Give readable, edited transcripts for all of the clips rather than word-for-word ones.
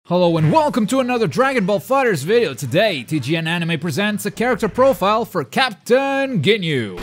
Hello and welcome to another Dragon Ball FighterZ video. Today, TGN Anime presents a character profile for Captain Ginyu.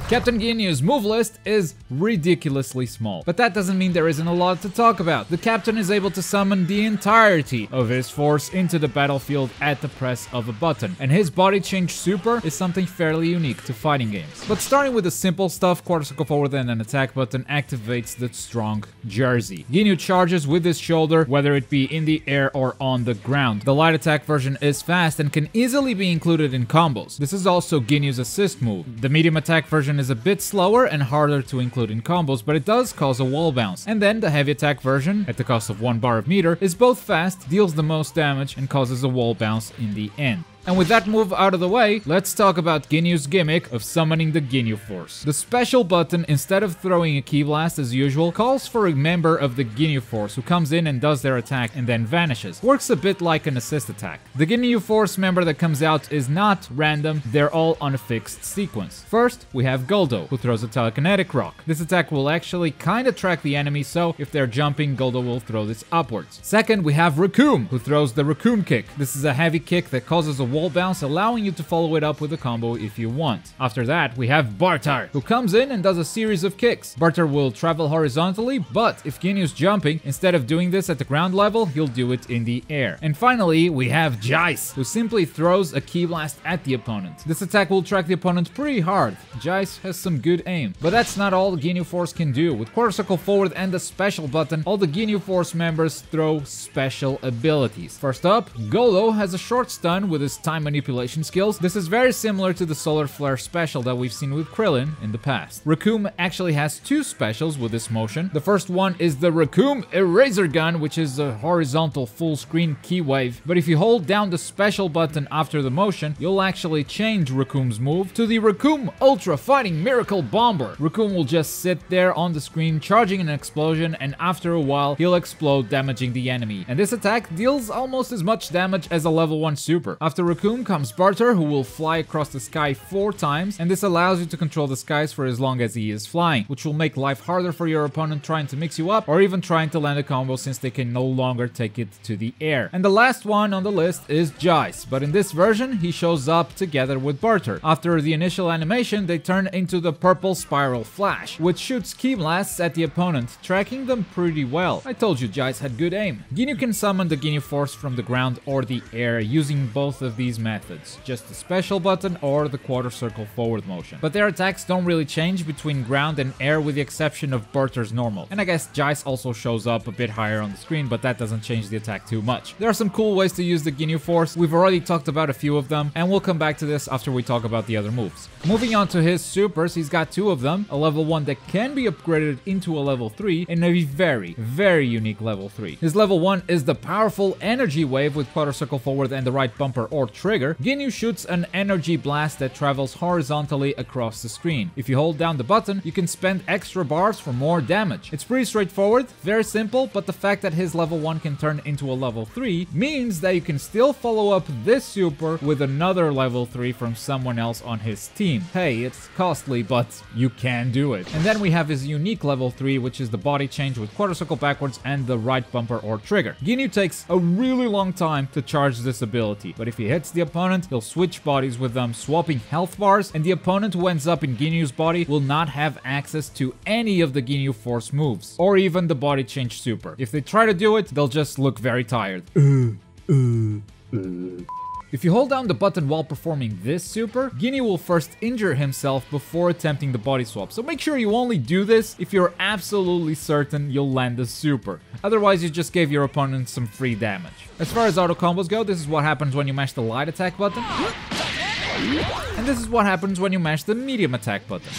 Captain Ginyu's move list is ridiculously small, but that doesn't mean there isn't a lot to talk about. The captain is able to summon the entirety of his force into the battlefield at the press of a button, and his body change super is something fairly unique to fighting games. But starting with the simple stuff, quarter circle forward and an attack button activates the strong jersey. Ginyu charges with his shoulder, whether it be in the air or on the ground. The light attack version is fast and can easily be included in combos. This is also Ginyu's assist move. The medium attack version is a bit slower and harder to include in combos, but it does cause a wall bounce. And then the heavy attack version, at the cost of 1 bar of meter, is both fast, deals the most damage, and causes a wall bounce in the end. And with that move out of the way, let's talk about Ginyu's gimmick of summoning the Ginyu Force. The special button, instead of throwing a ki blast as usual, calls for a member of the Ginyu Force who comes in and does their attack and then vanishes. Works a bit like an assist attack. The Ginyu Force member that comes out is not random, they're all on a fixed sequence. First, we have Goldo, who throws a telekinetic rock. This attack will actually kinda track the enemy, so if they're jumping, Goldo will throw this upwards. Second, we have Raccoon, who throws the Raccoon kick. This is a heavy kick that causes a wall bounce, allowing you to follow it up with a combo if you want. After that, we have Bartar, who comes in and does a series of kicks. Bartar will travel horizontally, but if Ginyu's jumping, instead of doing this at the ground level, he'll do it in the air. And finally, we have Jaice, who simply throws a ki blast at the opponent. This attack will track the opponent pretty hard. Jaice has some good aim. But that's not all the Ginyu Force can do. With quarter circle forward and the special button, all the Ginyu Force members throw special abilities. First up, Golo has a short stun with his time manipulation skills. This is very similar to the Solar Flare special that we've seen with Krillin in the past. Raccoon actually has 2 specials with this motion. The first one is the Raccoon Eraser Gun, which is a horizontal full screen ki wave. But if you hold down the special button after the motion, you'll actually change Raccoon's move to the Raccoon Ultra Fighting Miracle Bomber. Raccoon will just sit there on the screen charging an explosion, and after a while he'll explode, damaging the enemy. And this attack deals almost as much damage as a level 1 super. After Raccoon comes Bartar, who will fly across the sky 4 times, and this allows you to control the skies for as long as he is flying, which will make life harder for your opponent trying to mix you up or even trying to land a combo, since they can no longer take it to the air. And the last one on the list is Jaice, but in this version he shows up together with Bartar. After the initial animation, they turn into the purple spiral flash, which shoots ki blasts at the opponent, tracking them pretty well. I told you Jaice had good aim. Ginyu can summon the Ginyu Force from the ground or the air using both of these methods, just the special button or the quarter circle forward motion. But their attacks don't really change between ground and air, with the exception of Bartar's normal. And I guess Jaice also shows up a bit higher on the screen, but that doesn't change the attack too much. There are some cool ways to use the Ginyu Force. We've already talked about a few of them, and we'll come back to this after we talk about the other moves. Moving on to his supers, he's got 2 of them, a level 1 that can be upgraded into a level 3, and a very unique level 3. His level 1 is the powerful energy wave with quarter circle forward and the right bumper or trigger. Ginyu shoots an energy blast that travels horizontally across the screen. If you hold down the button, you can spend extra bars for more damage. It's pretty straightforward, very simple, but the fact that his level 1 can turn into a level 3 means that you can still follow up this super with another level 3 from someone else on his team. Hey, it's costly, but you can do it. And then we have his unique level 3, which is the body change with quarter circle backwards and the right bumper or trigger. Ginyu takes a really long time to charge this ability, but if he hits the opponent, he'll switch bodies with them, swapping health bars, and the opponent who ends up in Ginyu's body will not have access to any of the Ginyu Force moves, or even the body change super. If they try to do it, they'll just look very tired. If you hold down the button while performing this super, Ginyu will first injure himself before attempting the body swap, so make sure you only do this if you're absolutely certain you'll land the super. Otherwise, you just gave your opponent some free damage. As far as auto combos go, this is what happens when you mash the light attack button, and this is what happens when you mash the medium attack button.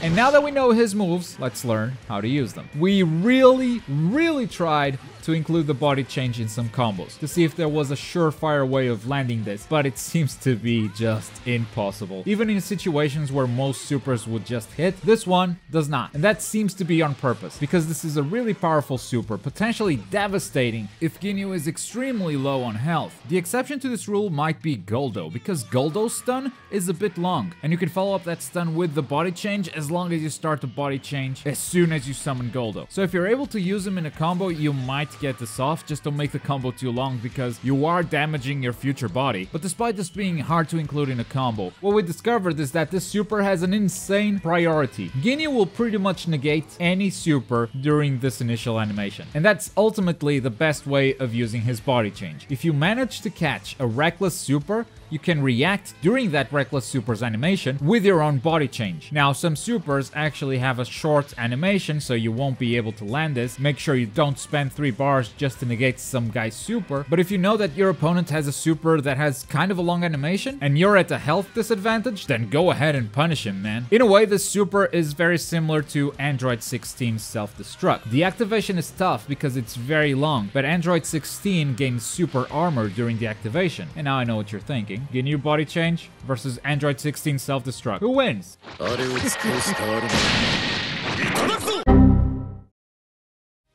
And now that we know his moves, let's learn how to use them. We really tried to include the body change in some combos, to see if there was a surefire way of landing this, but it seems to be just impossible. Even in situations where most supers would just hit, this one does not. And that seems to be on purpose, because this is a really powerful super, potentially devastating if Ginyu is extremely low on health. The exception to this rule might be Goldo, because Goldo's stun is a bit long, and you can follow up that stun with the body change as long as you start the body change as soon as you summon Goldo. So if you're able to use him in a combo, you might get this off. Just don't make the combo too long, because you are damaging your future body. But despite this being hard to include in a combo, what we discovered is that this super has an insane priority. Ginyu will pretty much negate any super during this initial animation, and that's ultimately the best way of using his body change. If you manage to catch a reckless super, you can react during that reckless super's animation with your own body change. Now, some supers actually have a short animation, so you won't be able to land this. Make sure you don't spend 3 bars just to negate some guy's super. But if you know that your opponent has a super that has kind of a long animation and you're at a health disadvantage, then go ahead and punish him, man. In a way, this super is very similar to Android 16's self-destruct. The activation is tough because it's very long, but Android 16 gains super armor during the activation. And now I know what you're thinking. Ginyu body change versus Android 16 self-destruct. Who wins?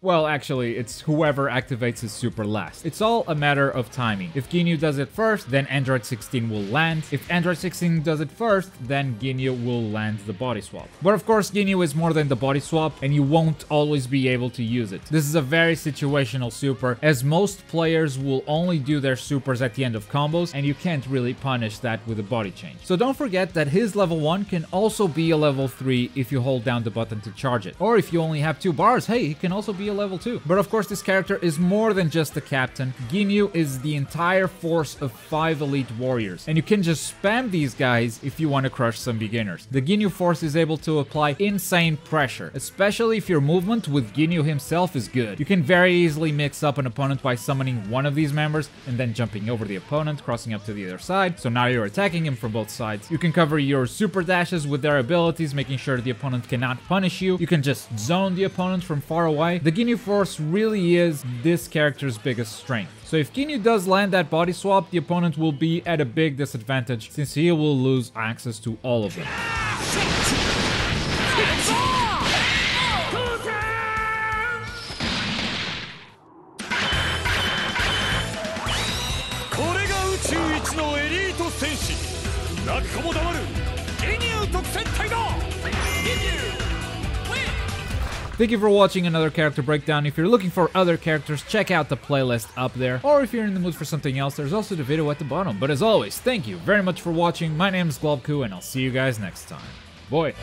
Well, actually, it's whoever activates his super last. It's all a matter of timing. If Ginyu does it first, then Android 16 will land. If Android 16 does it first, then Ginyu will land the body swap. But of course, Ginyu is more than the body swap, and you won't always be able to use it. This is a very situational super, as most players will only do their supers at the end of combos, and you can't really punish that with a body change. So don't forget that his level 1 can also be a level 3 if you hold down the button to charge it. Or if you only have 2 bars, hey, he can also be a level 2. But of course, this character is more than just the captain. Ginyu is the entire force of 5 elite warriors, and you can just spam these guys if you want to crush some beginners. The Ginyu Force is able to apply insane pressure, especially if your movement with Ginyu himself is good. You can very easily mix up an opponent by summoning one of these members and then jumping over the opponent, crossing up to the other side, so now you're attacking him from both sides. You can cover your super dashes with their abilities, making sure the opponent cannot punish you. You can just zone the opponent from far away. The Ginyu Force really is this character's biggest strength. So if Ginyu does land that body swap, the opponent will be at a big disadvantage, since he will lose access to all of them. Thank you for watching another character breakdown. If you're looking for other characters, check out the playlist up there. Or if you're in the mood for something else, there's also the video at the bottom. But as always, thank you very much for watching. My name is Globku, and I'll see you guys next time. Boy.